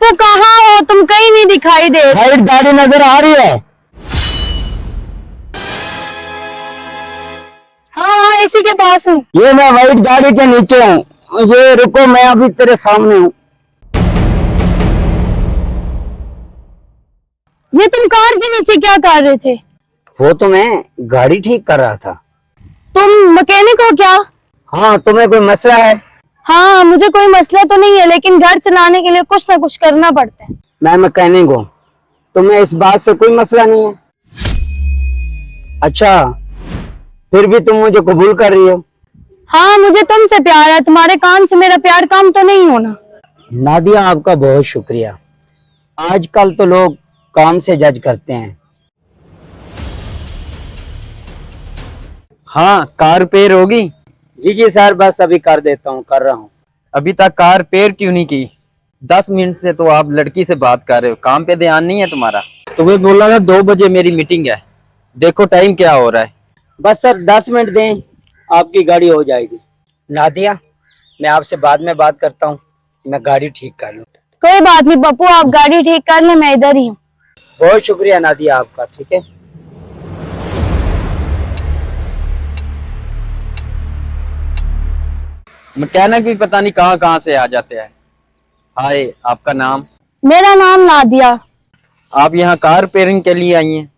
पप्पू कहाँ हो तुम? कहीं नहीं दिखाई दे। वाइट गाड़ी नजर आ रही है? हाँ हाँ, इसी के पास हूँ। ये मैं वाइट गाड़ी के नीचे हूँ। ये रुको, मैं अभी तेरे सामने हूँ। ये तुम कार के नीचे क्या कर रहे थे? वो तो मैं गाड़ी ठीक कर रहा था। तुम मैकेनिक हो क्या? हाँ, तुम्हें कोई मसला है? हाँ, मुझे कोई मसला तो नहीं है, लेकिन घर चलाने के लिए कुछ ना कुछ करना पड़ता है। मैं मैकेनिक हूँ, तुम्हें इस बात से कोई मसला नहीं है? अच्छा, फिर भी तुम मुझे कबूल कर रही हो? हाँ, मुझे तुमसे प्यार है, तुम्हारे काम से मेरा प्यार कम तो नहीं होना। नादिया, आपका बहुत शुक्रिया। आजकल तो लोग काम से जज करते हैं। हाँ, कार रिपेयर होगी? जी जी सर, बस अभी कर देता हूँ, कर रहा हूँ। अभी तक कार रिपेयर क्यों नहीं की? 10 मिनट से तो आप लड़की से बात कर रहे हो, काम पे ध्यान नहीं है तुम्हारा? तुम्हें बोला था 2 बजे मेरी मीटिंग है, देखो टाइम क्या हो रहा है। बस सर 10 मिनट दें, आपकी गाड़ी हो जाएगी। नादिया, मैं आपसे बाद में बात करता हूँ, मैं गाड़ी ठीक कर लूँ। कोई बात नहीं पप्पू, आप गाड़ी ठीक कर ले, मैं इधर ही हूँ। बहुत शुक्रिया नादिया आपका, ठीक है। मैकेनिक भी पता नहीं कहाँ कहाँ से आ जाते हैं। हाय, आपका नाम? मेरा नाम नादिया। आप यहाँ कार रिपेयरिंग के लिए आई हैं?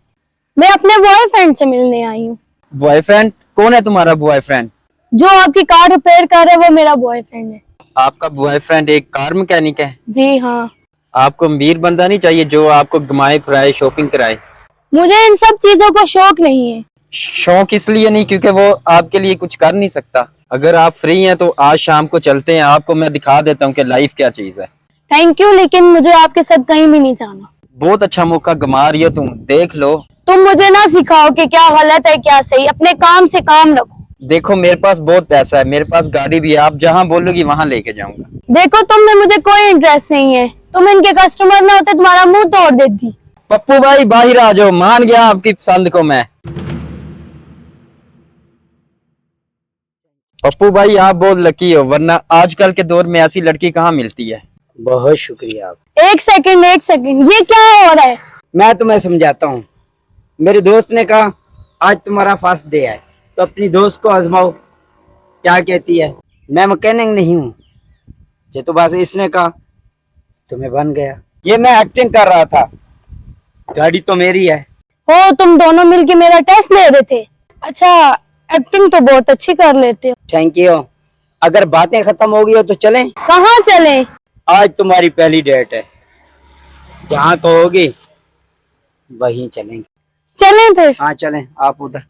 मैं अपने बॉयफ्रेंड से मिलने आई हूँ। बॉयफ्रेंड? कौन है तुम्हारा बॉयफ्रेंड? जो आपकी कार रिपेयर कर रहा है वो मेरा बॉयफ्रेंड है। आपका बॉयफ्रेंड एक कार मैकेनिक है? जी हाँ। आपको अमीर बंदा नहीं चाहिए जो आपको घुमाए फिराए, शॉपिंग कराए? मुझे इन सब चीजों को शौक नहीं है। शौक इसलिए नहीं क्योंकि वो आपके लिए कुछ कर नहीं सकता। अगर आप फ्री हैं तो आज शाम को चलते हैं, आपको मैं दिखा देता हूँ कि लाइफ क्या चीज है। थैंक यू, लेकिन मुझे आपके साथ कहीं भी नहीं जाना। बहुत अच्छा मौका गंवा रही हो तुम, देख लो। तुम मुझे ना सिखाओ कि क्या गलत है क्या सही, अपने काम से काम रखो। देखो मेरे पास बहुत पैसा है, मेरे पास गाड़ी भी है, आप जहाँ बोलोगी वहां लेके जाऊंगा। देखो तुम में मुझे कोई इंटरेस्ट नहीं है, तुम इनके कस्टमर ना होते तुम्हारा मुंह तोड़ देती। पप्पू भाई बाहर आ जाओ, मान गया आपकी पसंद को मैं। पप्पू भाई आप बहुत लकी हो, वरना आजकल के दौर में ऐसी लड़की कहाँ मिलती है। बहुत शुक्रिया आप। एक सेकंड, ये क्या हो रहा है? मैं तुम्हें समझाता हूँ। मेरे दोस्त ने कहा आज तुम्हारा फर्स्ट डे है, तो अपनी दोस्त को आजमाओ, क्या कहती है? मैं मैकेनिक नहीं हूँ, ये तो बस इसने कहा तो मैं बन गया। ये मैं एक्टिंग कर रहा था, गाड़ी तो मेरी है। हो, तुम दोनों मिलके मेरा टेस्ट ले रहे थे? अच्छा, एक्टिंग तो बहुत अच्छी कर लेते हो। Thank you. अगर बातें खत्म हो गई हो तो चलें? कहाँ चलें? आज तुम्हारी पहली डेट है, जहाँ कहोगी वहीं चलेंगे। चलें फिर। हाँ चलें, आप उधर।